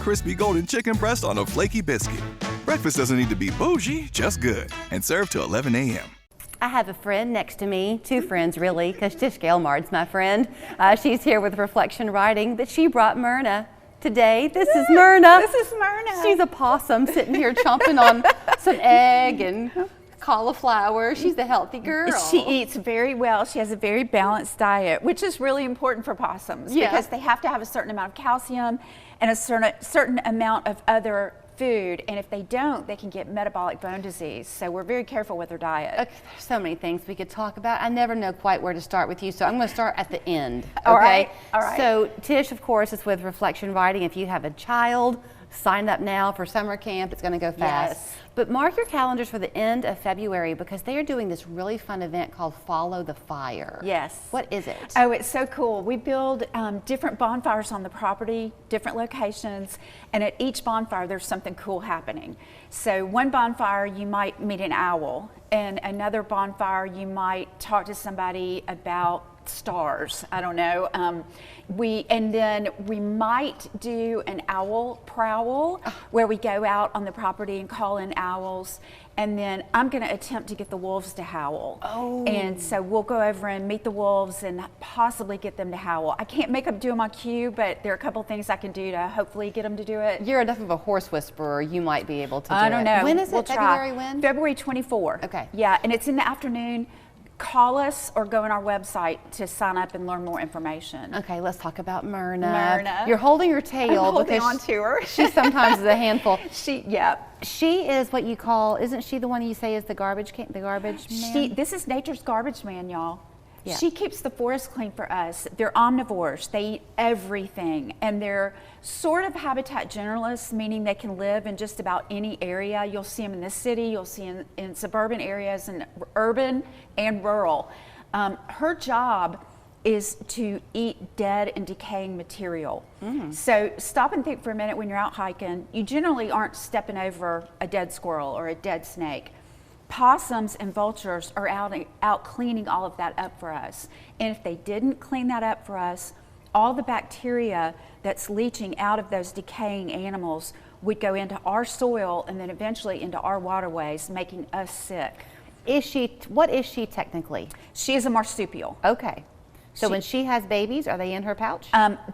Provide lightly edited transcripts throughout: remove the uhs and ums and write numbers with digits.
crispy golden chicken breast on a flaky biscuit. Breakfast doesn't need to be bougie, just good. And served till 11 a.m. I have a friend next to me, two friends really, because Tish Gailmard's my friend. She's here with Reflection Writing, but she brought Myrna today. This is Myrna. This is Myrna. She's a possum sitting here chomping on some egg and cauliflower. She's a healthy girl. She eats very well. She has a very balanced diet, which is really important for possums because they have to have a certain amount of calcium and a certain amount of other food, and if they don't, they can get metabolic bone disease. So we're very careful with their diet. Okay, there's so many things we could talk about. I never know quite where to start with you, so I'm going to start at the end. Okay? All right. So Tish, of course, is with Reflection Writing. If you have a child, sign up now for summer camp. It's going to go fast. Yes. But mark your calendars for the end of February because they are doing this really fun event called Follow the Fire. Yes. What is it? Oh, it's so cool. We build different bonfires on the property, different locations, and at each bonfire there's something cool happening. So one bonfire you might meet an owl, and another bonfire you might talk to somebody about stars. I don't know. And then we might do an owl prowl where we go out on the property and call in owls. And then I'm going to attempt to get the wolves to howl. Oh. And so we'll go over and meet the wolves and possibly get them to howl. I can't make them do them on cue, but there are a couple things I can do to hopefully get them to do it. You're enough of a horse whisperer, you might be able to do it. I don't know. When is it? We'll February try. when? February 24. Okay. Yeah, and it's in the afternoon. Call us or go on our website to sign up and learn more information. Okay, let's talk about Myrna. Myrna. You're holding her tail I'm holding because on to her. she sometimes is a handful. Yeah. She is what you call, isn't she the one you say is the garbage man? This is nature's garbage man, y'all. Yeah. She keeps the forest clean for us. They're omnivores. They eat everything. And they're sort of habitat generalists, meaning they can live in just about any area. You'll see them in the city. You'll see them in suburban areas and urban and rural. Her job is to eat dead and decaying material. So stop and think for a minute when you're out hiking. You generally aren't stepping over a dead squirrel or a dead snake. Possums and vultures are out cleaning all of that up for us. And if they didn't clean that up for us, all the bacteria that's leaching out of those decaying animals would go into our soil and then eventually into our waterways, making us sick. What is she technically? She is a marsupial. Okay. So when she has babies, are they in her pouch?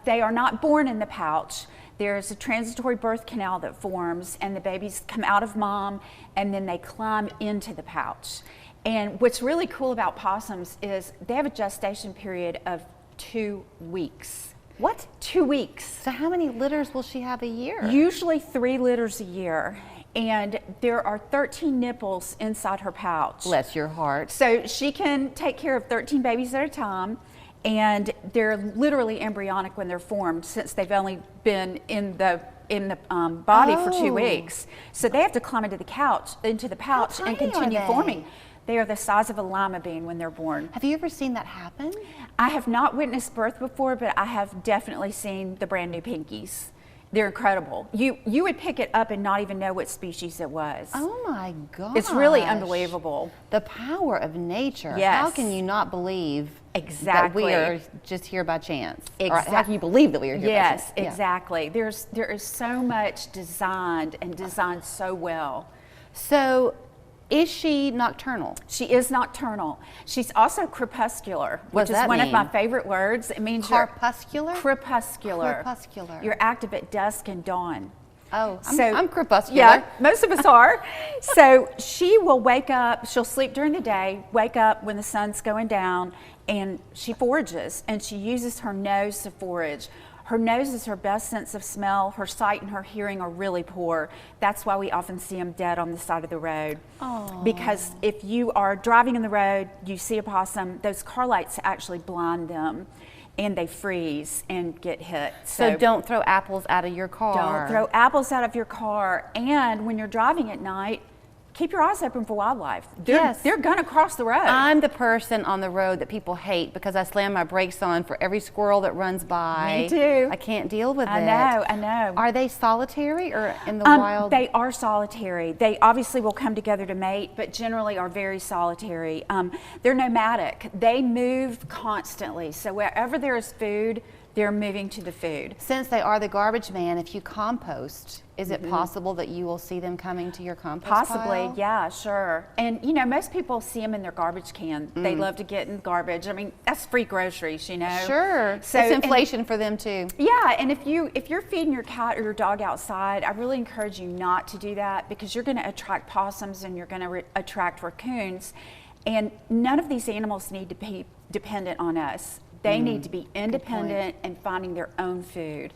They are not born in the pouch. There's a transitory birth canal that forms, and the babies come out of mom, and then they climb into the pouch. And what's really cool about possums is they have a gestation period of 2 weeks. What? 2 weeks. So how many litters will she have a year? Usually 3 litters a year. And there are 13 nipples inside her pouch. Bless your heart. So she can take care of 13 babies at a time. And they're literally embryonic when they're formed, since they've only been in the body for 2 weeks. So they have to climb into the pouch and continue forming. They are the size of a lima bean when they're born. Have you ever seen that happen? I have not witnessed birth before, but I have definitely seen the brand new pinkies. They're incredible. You would pick it up and not even know what species it was. Oh my gosh. It's really unbelievable. The power of nature. Yes. How can you not believe exactly that we are just here by chance? Exactly. Or how can you believe that we are here by chance? Yes, exactly. There is so much designed so well. So is she nocturnal? She is nocturnal. She's also crepuscular, which is one of my favorite words. It means crepuscular? Crepuscular. Crepuscular. You're active at dusk and dawn. Oh, I'm crepuscular. Yeah, most of us are. So she will wake up, she'll sleep during the day, wake up when the sun's going down, and she forages, and she uses her nose to forage. Her nose is her best sense of smell. Her sight and her hearing are really poor. That's why we often see them dead on the side of the road. Aww. Because if you are driving in the road, you see a possum, those car lights actually blind them, and they freeze and get hit. So don't throw apples out of your car. Don't throw apples out of your car. And when you're driving at night, keep your eyes open for wildlife. They're gonna cross the road. I'm the person on the road that people hate because I slam my brakes on for every squirrel that runs by. Me too. I can't deal with it. I know. Are they solitary or in the wild? They are solitary. They obviously will come together to mate, but generally are very solitary. They're nomadic. They move constantly. So wherever there is food, They're moving to the food. Since they are the garbage man, if you compost, is it possible that you will see them coming to your compost Possibly, pile? yeah, sure. And you know, most people see them in their garbage can. They love to get in garbage. I mean, that's free groceries, you know. Sure. So it's inflation for them too. Yeah, and if you're feeding your cat or your dog outside, I really encourage you not to do that, because you're going to attract possums and you're going to attract raccoons, and none of these animals need to be dependent on us. They need to be independent and finding their own food.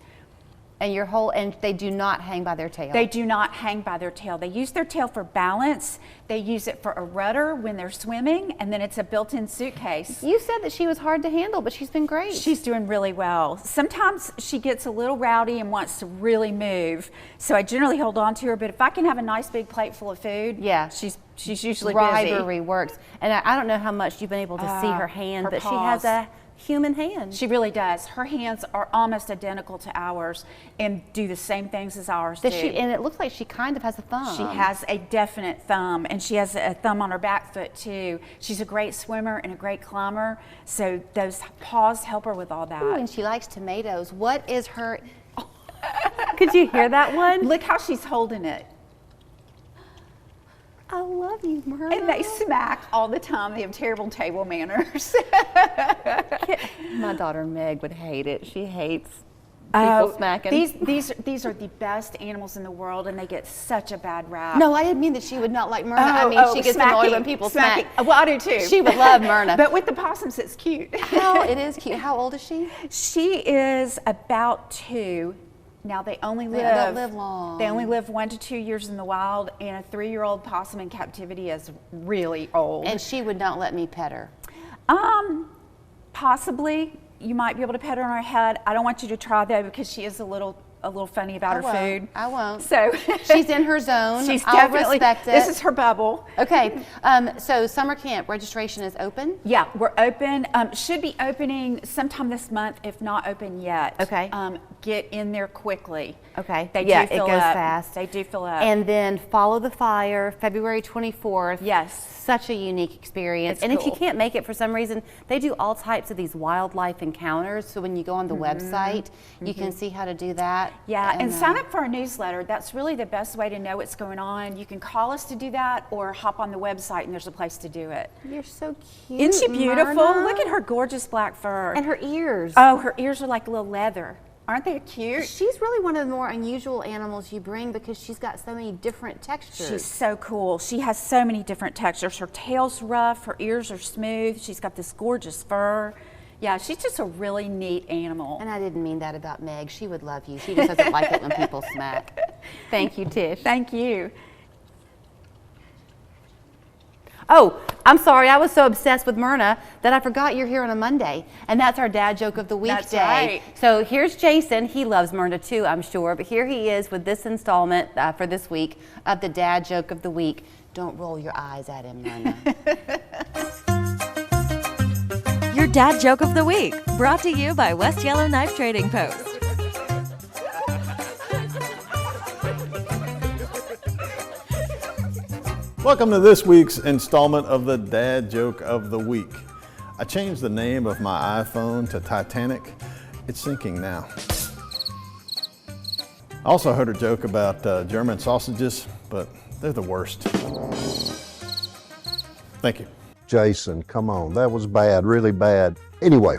And they do not hang by their tail. They do not hang by their tail. They use their tail for balance. They use it for a rudder when they're swimming, and then it's a built-in suitcase. You said that she was hard to handle, but she's been great. She's doing really well. Sometimes she gets a little rowdy and wants to really move, so I generally hold on to her, but if I can have a nice big plate full of food, yeah, she's usually rivalry busy. works. And I don't know how much you've been able to see her hand, but paws. she has a human hand. She really does. Her hands are almost identical to ours and do the same things as ours do. And it looks like she kind of has a thumb. She has a definite thumb, and she has a thumb on her back foot too. She's a great swimmer and a great climber, so those paws help her with all that. Ooh, and she likes tomatoes. What is her... Could you hear that one? Look how she's holding it. I love you, Myrna. And they smack all the time. They have terrible table manners. My daughter Meg would hate it. She hates people smacking. These are the best animals in the world, and they get such a bad rap. No, I didn't mean that she would not like Myrna. I mean, she gets annoyed when people smack. Well, I do too. She would love Myrna. But with the possums, it's cute. It is cute. How old is she? She is about 2. Now they only live. They don't live long. They only live 1 to 2 years in the wild, and a 3-year-old possum in captivity is really old. And she would not let me pet her. Possibly. You might be able to pet her on her head. I don't want you to try though, because she is a little funny about her food. I won't. So she's in her zone. She's I'll definitely, respect it. This is her bubble. Okay. So summer camp registration is open? Yeah, we're open. Should be opening sometime this month, if not open yet. Okay. Get in there quickly. Okay. They yeah, do fill it goes up. fast. They do fill up. And then Follow the Fire, February 24th. Yes. Such a unique experience. It's and if you cool. can't make it for some reason, they do all types of these wildlife encounters. So when you go on the website, you can see how to do that. Yeah, and sign up for our newsletter. That's really the best way to know what's going on. You can call us to do that, or hop on the website and there's a place to do it. You're so cute. Isn't she beautiful? Myrna. Look at her gorgeous black fur. And her ears. Oh, her ears are like little leather. Aren't they cute? She's really one of the more unusual animals you bring, because she's got so many different textures. She's so cool. She has so many different textures. Her tail's rough, her ears are smooth. She's got this gorgeous fur. Yeah, she's just a really neat animal. And I didn't mean that about Meg. She would love you. She just doesn't like it when people smack. Thank you, Tish. Thank you. Oh, I'm sorry. I was so obsessed with Myrna that I forgot you're here on a Monday. And that's our dad joke of the week That's day. right. So here's Jason. He loves Myrna too, I'm sure. But here he is with this installment for this week of the dad joke of the week. Don't roll your eyes at him, Myrna. Your dad joke of the week, brought to you by West Yellow Knife Trading Post. Welcome to this week's installment of the Dad Joke of the Week. I changed the name of my iPhone to Titanic. It's sinking now. I also heard a joke about German sausages, but they're the worst. Thank you. Jason, come on, that was bad, really bad. Anyway,